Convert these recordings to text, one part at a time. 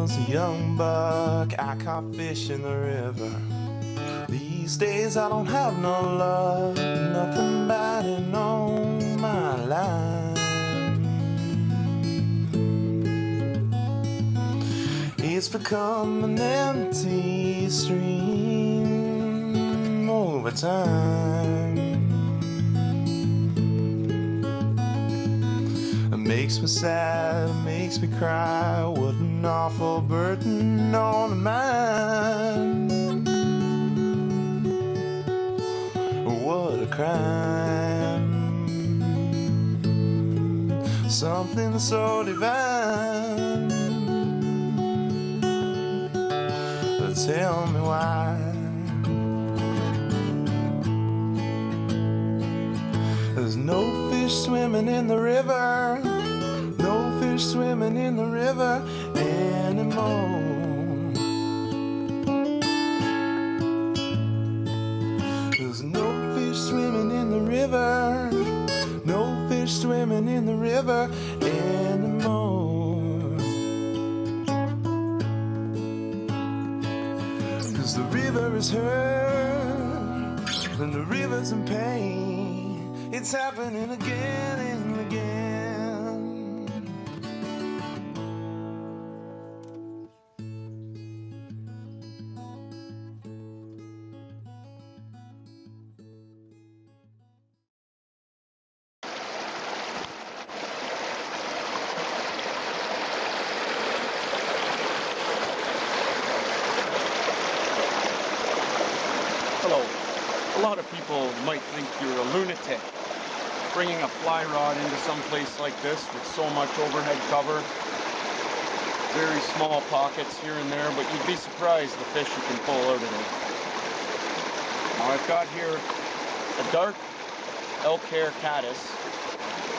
was a young buck, I caught fish in the river. These days I don't have no love, nothing biting on my line. It's become an empty stream over time. It makes me sad, it makes me cry. What an awful burden on the mind. What a crime. Something so divine. But tell me why. There's no fish swimming in the river, no fish swimming in the river anymore. There's no fish swimming in the river, no fish swimming in the river anymore. 'Cause the river is hurt and the river's in pain. It's happening again and again. Hello. A lot of people might think you're a lunatic bringing a fly rod into some place like this with so much overhead cover, very small pockets here and there, but you'd be surprised the fish you can pull out of it. Now I've got here a dark elk hair caddis.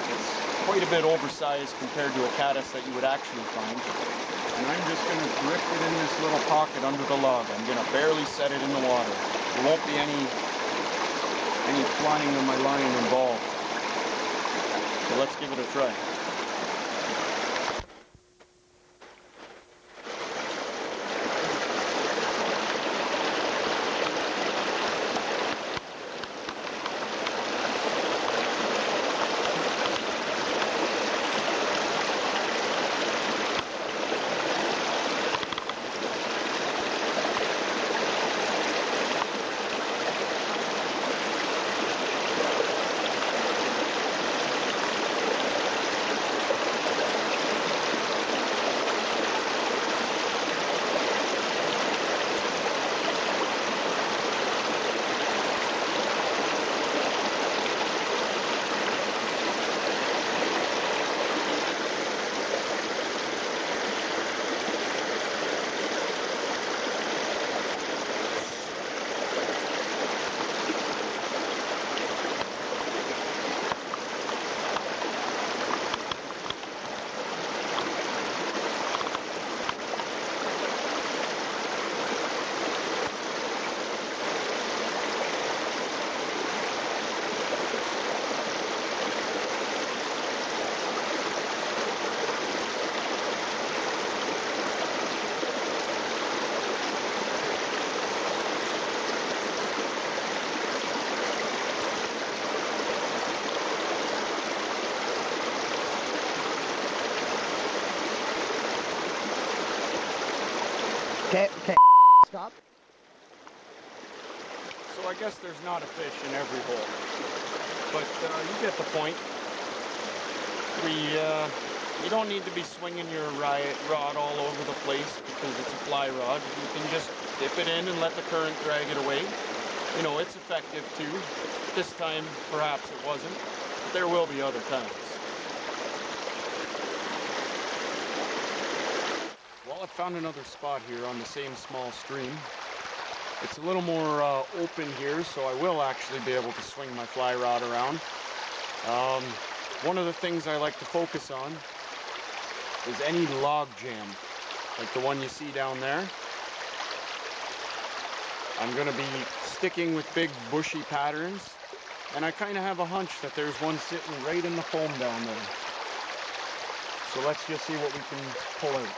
It's quite a bit oversized compared to a caddis that you would actually find. And I'm just going to grip it in this little pocket under the log. I'm going to barely set it in the water. There won't be any flying of my line involved. So let's give it a try. Okay, stop. So I guess there's not a fish in every hole, but you get the point. You don't need to be swinging your rod all over the place because it's a fly rod. You can just dip it in and let the current drag it away. You know, it's effective too. This time, perhaps it wasn't, but there will be other times. Well, I found another spot here on the same small stream. It's a little more open here, so I will actually be able to swing my fly rod around. One of the things I like to focus on is any log jam, like the one you see down there. I'm going to be sticking with big bushy patterns, and I kind of have a hunch that there's one sitting right in the foam down there. So let's just see what we can pull out.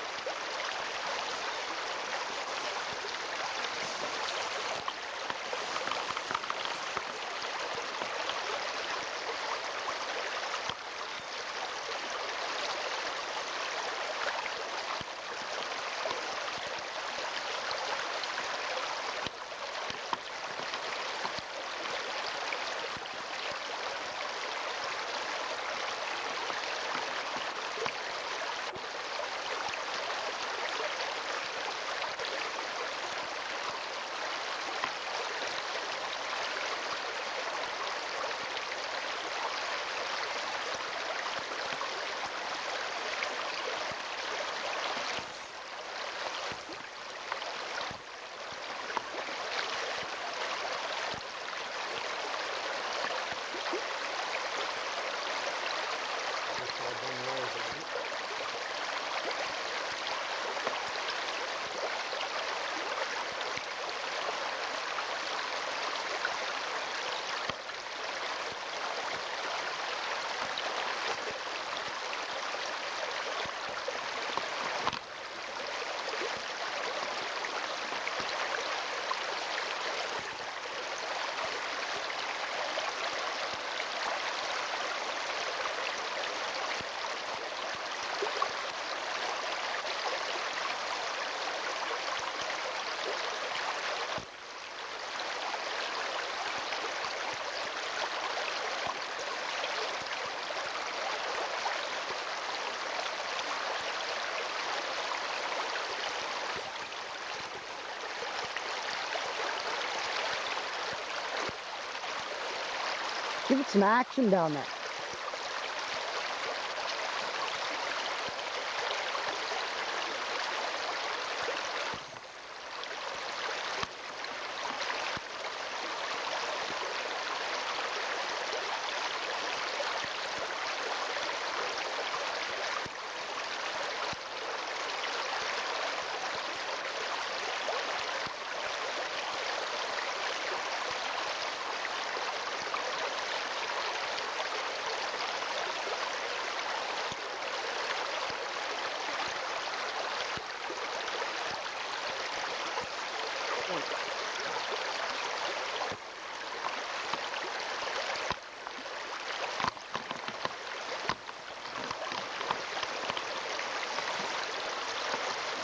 Give it some action down there.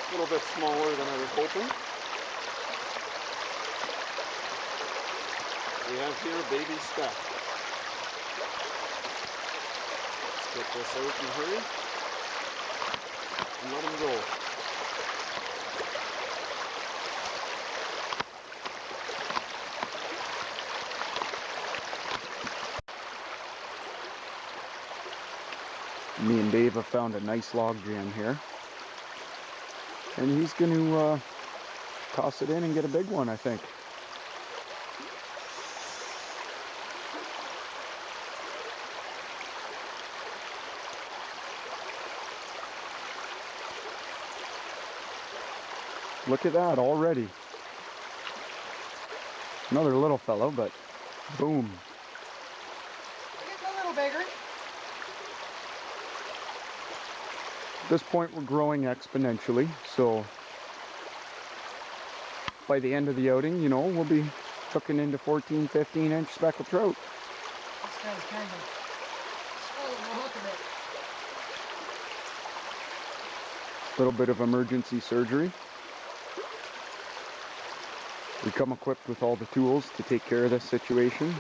A little bit smaller than I was hoping. We have here a baby speck. Let's get this out in a hurry and let him go. Me and Dave have found a nice log jam here. And he's going to toss it in and get a big one, I think. Look at that already. Another little fellow, but boom. Getting a little bigger. At this point we're growing exponentially, so by the end of the outing, you know, we'll be hooking into 14, 15-inch speckled trout. This guy's kind of swallowing the hook a bit. Little bit of emergency surgery. We come equipped with all the tools to take care of this situation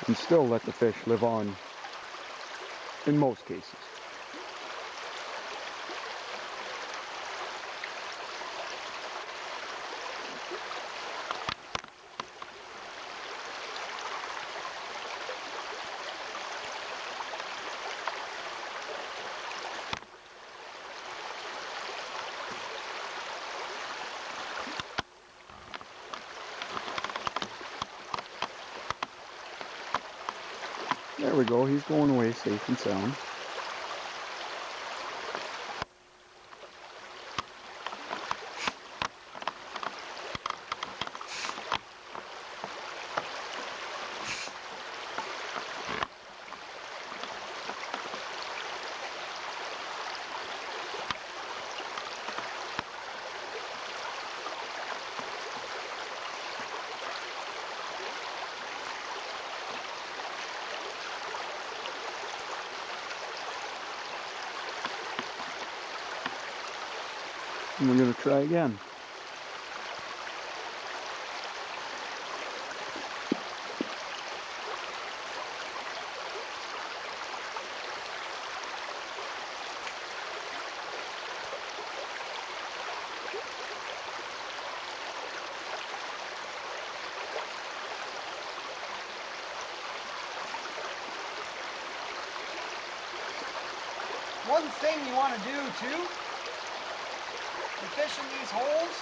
and still let the fish live on in most cases. There we go, he's going away safe and sound. And we're going to try again. One thing you want to do too, in fishing these holes,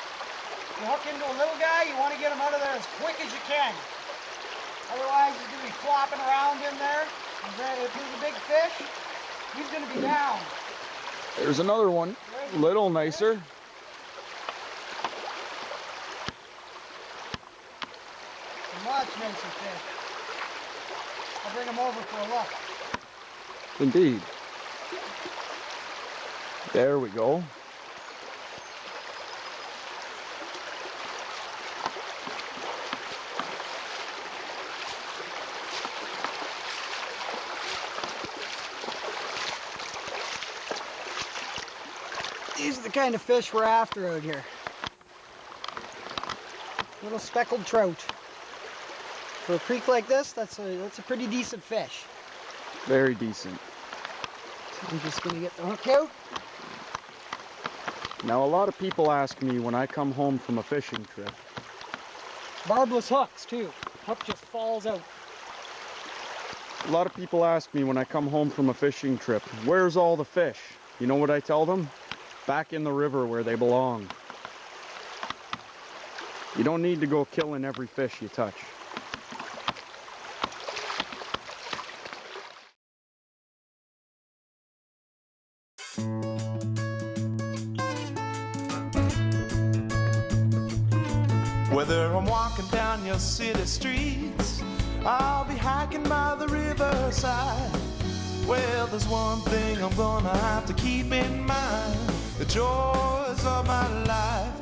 you hook into a little guy, you want to get him out of there as quick as you can. Otherwise he's going to be flopping around in there. If there's a big fish, he's going to be down. There's another one, a little nicer. A much nicer fish. I'll bring him over for a look. Indeed. There we go. These are the kind of fish we're after out here. Little speckled trout. For a creek like this, that's a pretty decent fish. Very decent. I'm just going to get the hook out. Now a lot of people ask me when I come home from a fishing trip. Barbless hooks too. Hook just falls out. A lot of people ask me when I come home from a fishing trip, where's all the fish? You know what I tell them? Back in the river where they belong. You don't need to go killing every fish you touch. Whether I'm walking down your city streets, I'll be hiking by the riverside. Well, there's one thing I'm gonna have to keep in mind: the joys of my life.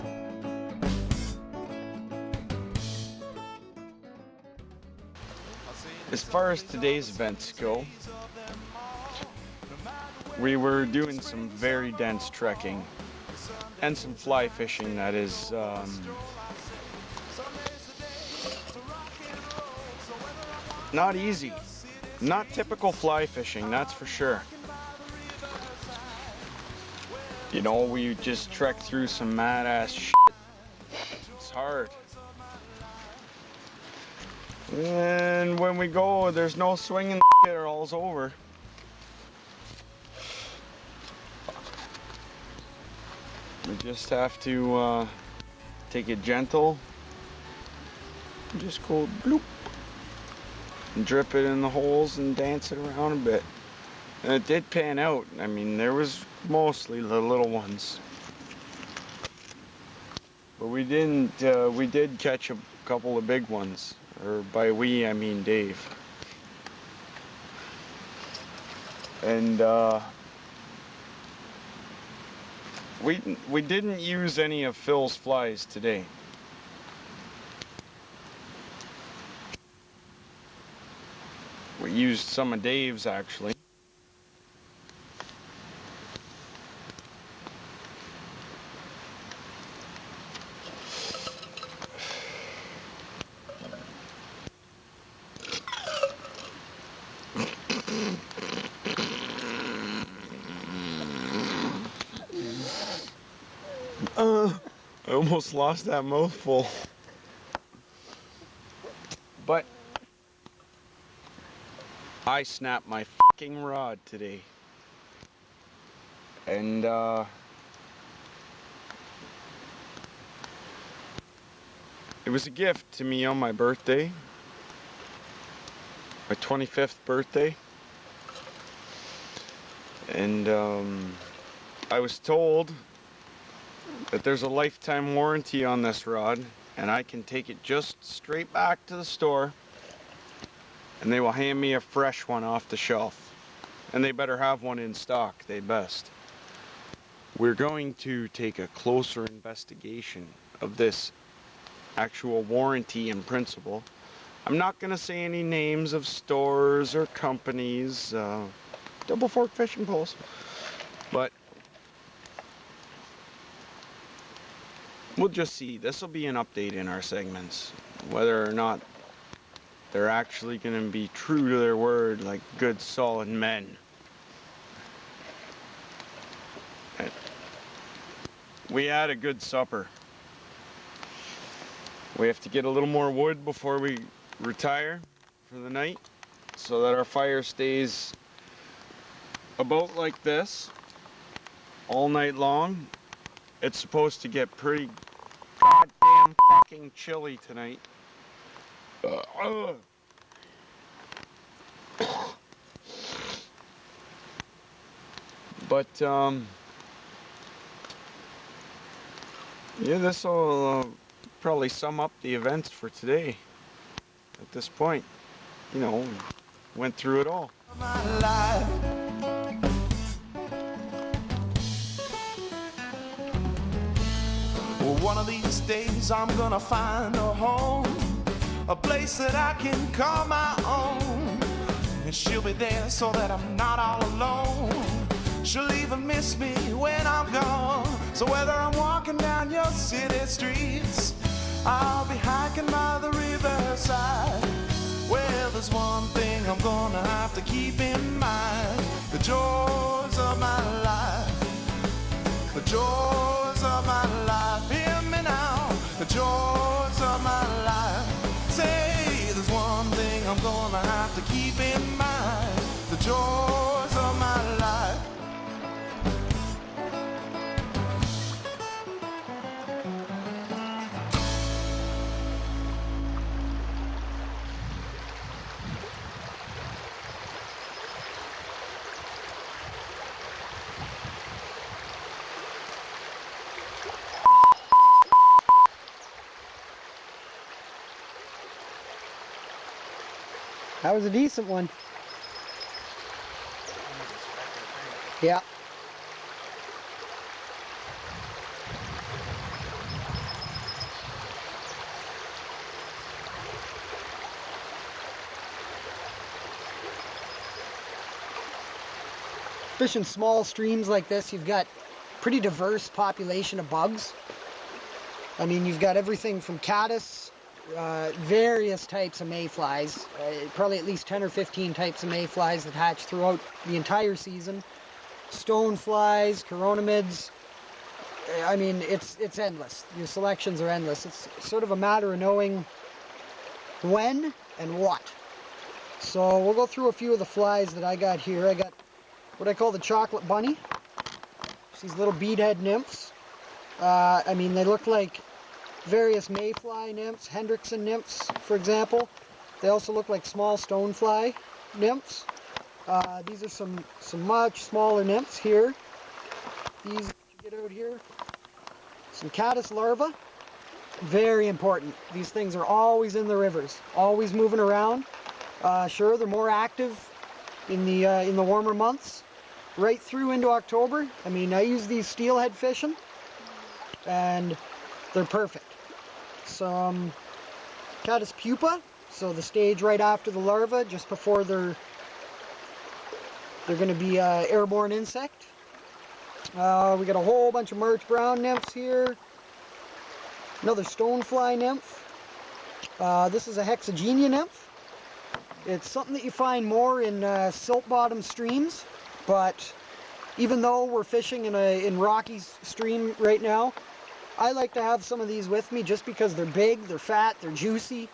As far as today's events go, we were doing some very dense trekking and some fly fishing that is not easy. Not typical fly fishing, that's for sure. You know, we just trekked through some mad ass shit. It's hard. And when we go, there's no swinging shit or all's over. We just have to take it gentle. Just go bloop. And drip it in the holes and dance it around a bit. And it did pan out. I mean, there was mostly the little ones. But we did catch a couple of big ones. Or by we, I mean Dave. And we didn't use any of Phil's flies today. We used some of Dave's actually. I almost lost that mouthful. But I snapped my fucking rod today. And it was a gift to me on my birthday. My 25th birthday. And I was told that there's a lifetime warranty on this rod, and I can take it just straight back to the store and they will hand me a fresh one off the shelf. And they better have one in stock, they best. We're going to take a closer investigation of this actual warranty in principle. I'm not going to say any names of stores or companies, double fork fishing poles, but we'll just see. This will be an update in our segments, whether or not they're actually going to be true to their word like good solid men. We had a good supper. We have to get a little more wood before we retire for the night so that our fire stays about like this all night long. It's supposed to get pretty goddamn fucking chilly tonight. But yeah, this will probably sum up the events for today. At this point, you know, went through it all. Well, one of these days I'm gonna find a home, a place that I can call my own, and she'll be there so that I'm not all alone. She'll even miss me when I'm gone. So whether I'm walking down your city streets, I'll be hiking by the riverside. Well, there's one thing I'm gonna have to keep in mind: the joys of my life, the joys of my life. Hear me now, the joys of my life. Say, there's one thing I'm gonna have to keep in mind. That was a decent one. Yeah. Fishing small streams like this, you've got pretty diverse population of bugs. I mean, you've got everything from caddis, various types of mayflies, probably at least 10 or 15 types of mayflies that hatch throughout the entire season. Stoneflies, chironomids. I mean, it's endless. Your selections are endless. It's sort of a matter of knowing when and what. So we'll go through a few of the flies that I got here. I got what I call the chocolate bunny. It's these little beadhead nymphs. I mean, they look like various mayfly nymphs, Hendrickson nymphs, for example. They also look like small stonefly nymphs. These are some much smaller nymphs here. These, get out here, some caddis larvae. Very important. These things are always in the rivers, always moving around. Sure, they're more active in the warmer months, right through into October. I mean, I use these steelhead fishing, and they're perfect. Some caddis pupa, so the stage right after the larva, just before they're going to be an airborne insect. We got a whole bunch of March brown nymphs here. Another stonefly nymph. This is a hexagenia nymph. It's something that you find more in silt bottom streams, but even though we're fishing in Rocky's stream right now, I like to have some of these with me just because they're big, they're fat, they're juicy.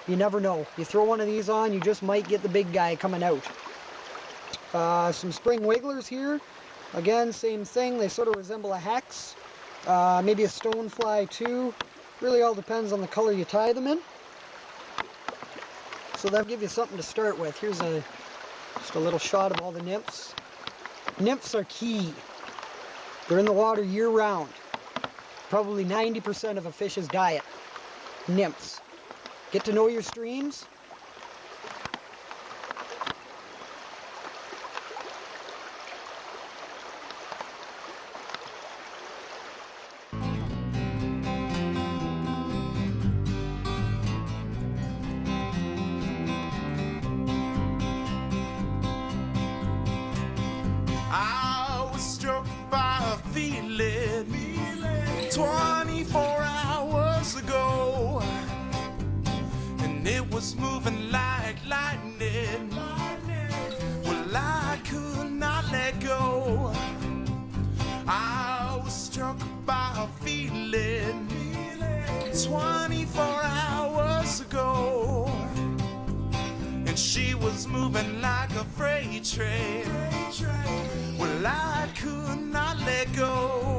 You never know. You throw one of these on, you just might get the big guy coming out. Some spring wigglers here. Again, same thing. They sort of resemble a hex. Maybe a stonefly too. Really all depends on the color you tie them in. So that'll give you something to start with. Here's just a little shot of all the nymphs. Nymphs are key. They're in the water year-round. Probably 90% of a fish's diet. Nymphs. Get to know your streams. I was struck by a feeling 24 hours ago, and it was moving like lightning. Well, I could not let go. I was struck by a feeling 24 hours ago, and she was moving like a freight train. Well, I could not let go.